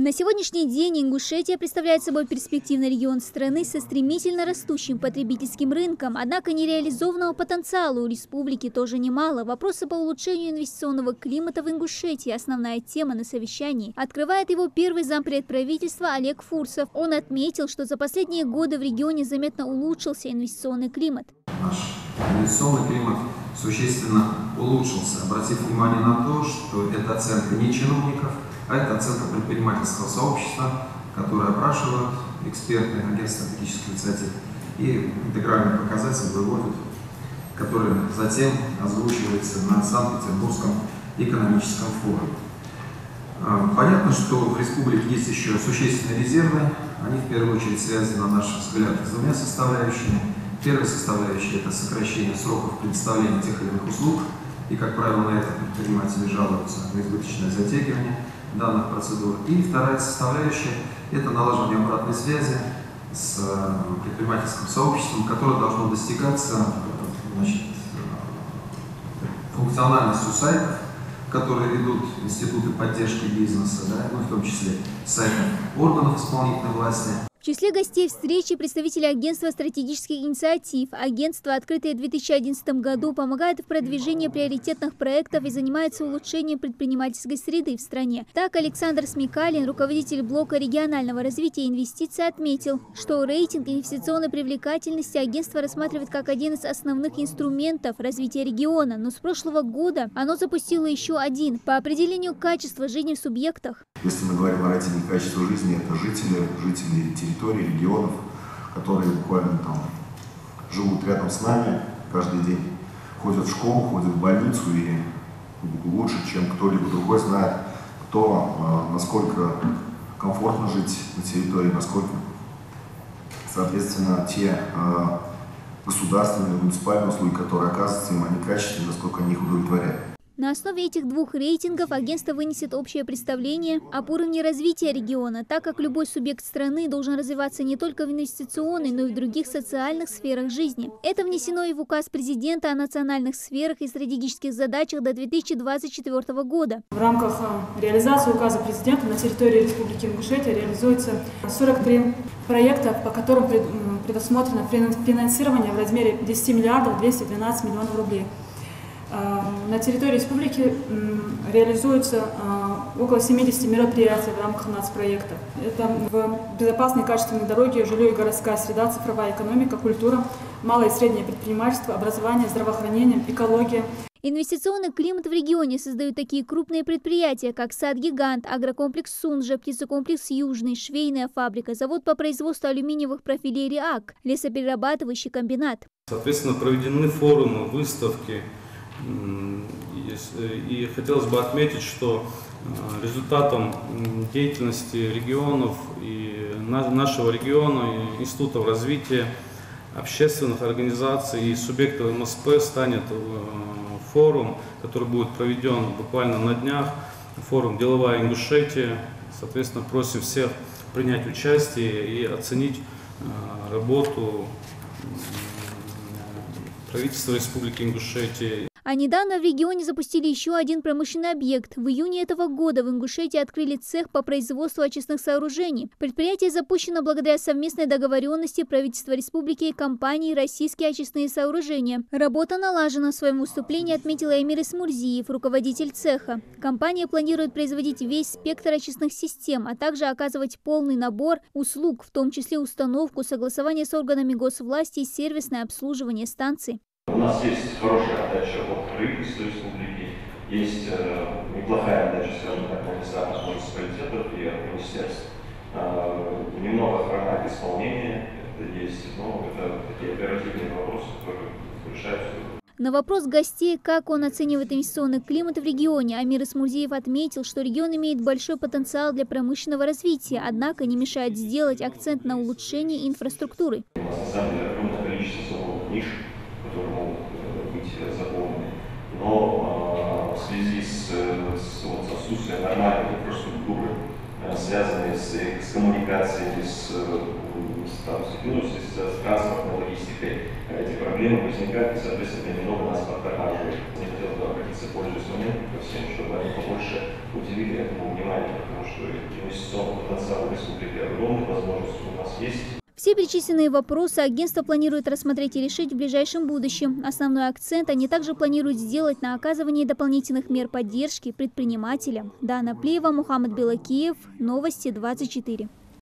На сегодняшний день Ингушетия представляет собой перспективный регион страны со стремительно растущим потребительским рынком, однако нереализованного потенциала у республики тоже немало. Вопросы по улучшению инвестиционного климата в Ингушетии – основная тема на совещании. Открывает его первый зампред правительства Олег Фурсов. Он отметил, что за последние годы в регионе заметно улучшился инвестиционный климат. Наш инвестиционный климат существенно улучшился, обратив внимание на то, что это оценка не чиновников, а это оценка предпринимательского сообщества, которое опрашивают эксперты агентства стратегических инициатив и интегральный показатель выводят, который затем озвучивается на Санкт-Петербургском экономическом форуме. Понятно, что в республике есть еще существенные резервы, они в первую очередь связаны, на наш взгляд, с двумя составляющими. Первая составляющая – это сокращение сроков предоставления тех или иных услуг, и, как правило, на это предприниматели жалуются на избыточное затягивание данных процедур. И вторая составляющая – это налаживание обратной связи с предпринимательским сообществом, которое должно достигаться функциональностью сайтов, которые ведут институты поддержки бизнеса, ну, в том числе сайтов органов исполнительной власти. В числе гостей встречи представители агентства стратегических инициатив. Агентство, открытое в 2011 году, помогает в продвижении приоритетных проектов и занимается улучшением предпринимательской среды в стране. Так, Александр Смекалин, руководитель блока регионального развития и инвестиций, отметил, что рейтинг инвестиционной привлекательности агентство рассматривает как один из основных инструментов развития региона. Но с прошлого года оно запустило еще один по определению качества жизни в субъектах. Если мы говорим о рейтинге качества жизни, это жители территорий, регионов, которые буквально там живут рядом с нами каждый день, ходят в школу, ходят в больницу и лучше, чем кто-либо другой знает, насколько комфортно жить на территории, насколько, соответственно, те государственные муниципальные услуги, которые оказываются им, они качественны, насколько они их удовлетворяют. На основе этих двух рейтингов агентство вынесет общее представление об уровне развития региона, так как любой субъект страны должен развиваться не только в инвестиционной, но и в других социальных сферах жизни. Это внесено и в указ президента о национальных сферах и стратегических задачах до 2024 года. В рамках реализации указа президента на территории Республики Ингушетия реализуется 43 проекта, по которым предусмотрено финансирование в размере 10 миллиардов 212 миллионов рублей. На территории республики реализуется около 70 мероприятий в рамках нацпроекта. Это в безопасной и качественной дороге, жилье и городская среда, цифровая экономика, культура, малое и среднее предпринимательство, образование, здравоохранение, экология. Инвестиционный климат в регионе создают такие крупные предприятия, как «Сад-Гигант», агрокомплекс «Сунжа», птицекомплекс «Южный», швейная фабрика, завод по производству алюминиевых профилей «РИАК», лесоперерабатывающий комбинат. Соответственно, проведены форумы, выставки. И хотелось бы отметить, что результатом деятельности регионов и нашего региона, и институтов развития, общественных организаций и субъектов МСП станет форум, который будет проведен буквально на днях, форум «Деловая Ингушетия». Соответственно, просим всех принять участие и оценить работу правительства Республики Ингушетия. А недавно в регионе запустили еще один промышленный объект. В июне этого года в Ингушетии открыли цех по производству очистных сооружений. Предприятие запущено благодаря совместной договоренности правительства республики и компании «Российские очистные сооружения». Работа налажена. В своем выступлении отметил Эмир Исмурзиев, руководитель цеха. Компания планирует производить весь спектр очистных систем, а также оказывать полный набор услуг, в том числе установку, согласование с органами госвласти и сервисное обслуживание станций. У нас есть хорошая отдача от правительства республики, есть неплохая отдача, скажем так, от местных муниципалитетов и от министерств. Немного хромает исполнение, это есть, но это такие оперативные вопросы, которые решаются. На вопрос гостей, как он оценивает инвестиционный климат в регионе, Эмир Исмурзиев отметил, что регион имеет большой потенциал для промышленного развития, однако не мешает сделать акцент на улучшении инфраструктуры. У нас на самом деле огромное количество свободных ниш, которые могут быть заполнены, но в связи с отсутствием нормальной инфраструктуры, связанной с коммуникациями, с транспортной логистикой, эти проблемы возникают, и, соответственно, немного нас подтормаживает. Я хотел бы обратиться, пользуясь моментом ко всем, чтобы они побольше уделили этому внимание, потому что инвестиционный потенциал республики, огромных возможностей у нас есть. Все перечисленные вопросы агентство планирует рассмотреть и решить в ближайшем будущем. Основной акцент они также планируют сделать на оказывании дополнительных мер поддержки предпринимателям. Дана Плиева, Мухаммад Белакиев, Новости 24.